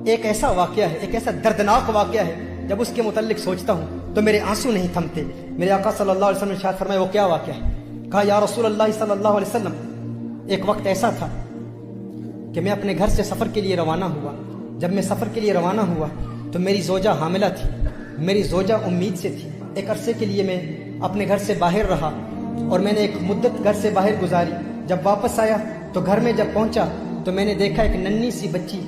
ایک ایسا واقعہ ہے، ایک ایسا دردناک واقعہ ہے، جب اس کے متعلق سوچتا ہوں تو میرے آنسو نہیں تھمتے۔ میرے آقا صلی اللہ علیہ وسلم نے ارشاد فرمایا، وہ کیا واقعہ ہے؟ کہا یا رسول اللہ صلی اللہ علیہ وسلم، ایک وقت ایسا تھا کہ میں اپنے گھر سے سفر کے لیے روانہ ہوا۔ جب میں سفر کے لیے روانہ ہوا تو میری زوجہ حاملہ تھی، میری زوجہ امید سے تھی۔ ایک عرصے کے لیے میں اپنے گھر سے باہر رہا اور میں نے ایک مدت گھر سے باہر گزاری۔ جب واپس آیا تو گھر میں جب پہنچا تو میں نے دیکھا ایک ننھی سی بچی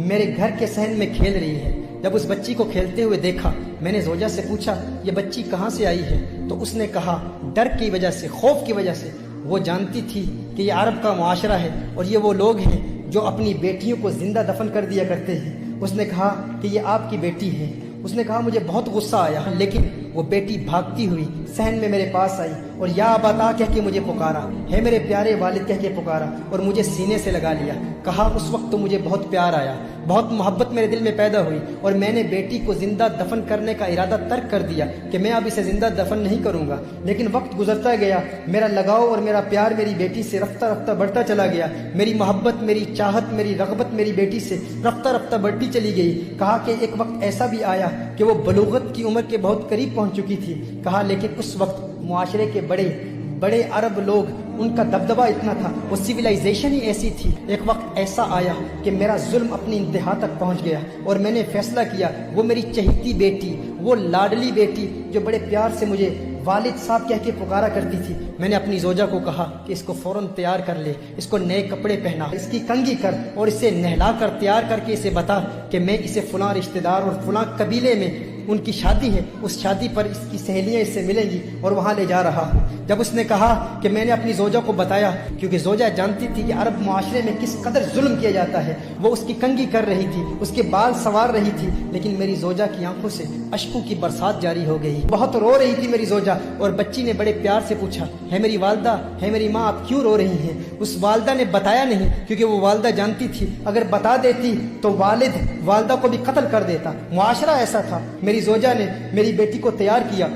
میرے گھر کے صحن میں کھیل رہی ہے۔ جب اس بچی کو کھیلتے ہوئے دیکھا، میں نے زوجہ سے پوچھا یہ بچی کہاں سے آئی ہے؟ تو اس نے کہا ڈر کی وجہ سے، خوف کی وجہ سے، وہ جانتی تھی کہ یہ عرب کا معاشرہ ہے اور یہ وہ لوگ ہیں جو اپنی بیٹیوں کو زندہ دفن کر دیا کرتے ہیں۔ اس نے کہا کہ یہ آپ کی بیٹی ہے۔ اس نے کہا مجھے بہت غصہ آیا، لیکن وہ بیٹی بھاگتی ہوئی صحن میں میرے پاس آئی اور یا ابا کہہ کے مجھے پکارا، ہے میرے پیارے والد کہہ کے پکارا اور مجھے سینے سے لگا لیا۔ کہا اس وقت تو مجھے بہت پیار آیا، بہت محبت میرے دل میں پیدا ہوئی اور میں نے بیٹی کو زندہ دفن کرنے کا ارادہ ترک کر دیا کہ میں اب اسے زندہ دفن نہیں کروں گا۔ لیکن وقت گزرتا گیا، میرا لگاؤ اور میرا پیار میری بیٹی سے رفتہ رفتہ بڑھتا چلا گیا۔ میری محبت، میری چاہت، میری رغبت میری بیٹی سے رفتہ رفتہ بڑھتی چلی گئی۔ کہا کہ ایک وقت ایسا بھی آیا کہ وہ بلوغت کی عمر کے بہت قریب پہنچ چکی تھی۔ کہا لیکن اس وقت معاشرے کے بڑے بڑے عرب لوگ، ان کا دبدبہ اتنا تھا، وہ سویلائزیشن ہی ایسی تھی۔ ایک وقت ایسا آیا کہ میرا ظلم اپنی انتہا تک پہنچ گیا اور میں نے فیصلہ کیا وہ میری چہیتی بیٹی، وہ لاڈلی بیٹی جو بڑے پیار سے مجھے والد صاحب کہہ کے پکارا کرتی تھی، میں نے اپنی زوجہ کو کہا کہ اس کو فوراً تیار کر لے، اس کو نئے کپڑے پہنا، اس کی کنگھی کر اور اسے نہلا کر تیار کر کے اسے بتا کہ میں اسے فلاں رشتہ دار اور فلاں قبیلے میں ان کی شادی ہے، اس شادی پر اس کی سہیلیاں اس سے ملیں گی اور وہاں لے جا رہا ہوں۔ جب اس نے کہا کہ میں نے اپنی زوجہ کو بتایا، کیونکہ زوجہ جانتی تھی کہ عرب معاشرے میں کس قدر ظلم کیا جاتا ہے، وہ اس کی کنگھی کر رہی تھی، اس کے بال سنوار رہی تھی، لیکن میری زوجہ کی آنکھوں سے اشکوں کی برسات جاری ہو گئی۔ بہت رو رہی تھی میری زوجہ اور بچی نے بڑے پیار سے پوچھا، ہے میری والدہ، ہے میری ماں، آپ کیوں رو رہی ہیں؟ اس والدہ نے بتایا نہیں، کیونکہ وہ والدہ جانتی تھی اگر بتا دیتی تو والد والدہ کو بھی قتل کر دیتا۔ معاشرہ ایسا تھا۔ میری زوجہ نے میری بیٹی کو تیار کیا،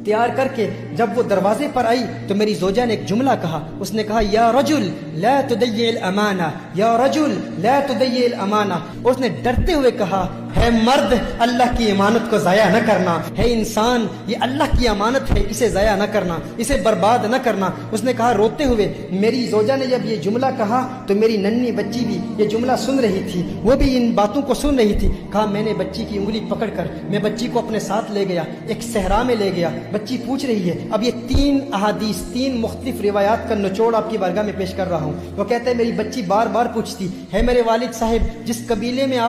تیار کر کے جب وہ دروازے پر آئی تو میری زوجہ نے ایک جملہ کہا۔ اس نے کہا یا رجل لا تضيع الامانہ، یا رجل لا تضيع الامانہ، اور اس نے ڈرتے ہوئے کہا ہے مرد، اللہ کی امانت کو ضائع نہ کرنا، ہے انسان، یہ اللہ کی امانت ہے، اسے ضائع نہ کرنا، اسے برباد نہ کرنا۔ اس نے کہا روتے ہوئے۔ میری زوجہ نے جب یہ جملہ کہا تو میری ننھی بچی بھی یہ جملہ سن رہی تھی، وہ بھی ان باتوں کو سن رہی تھی۔ کہا میں نے بچی کی انگلی پکڑ کر میں بچی کو اپنے ساتھ لے گیا، ایک صحرا میں لے گیا۔ بچی پوچھ رہی ہے، اب یہ 3 احادیث، 3 مختلف روایات کا نچوڑ آپ کی بارگاہ میں پیش کر رہا ہوں۔ وہ کہتے ہیں میری بچی بار بار پوچھتی ہے میرے والد صاحب، جس قبیلے میں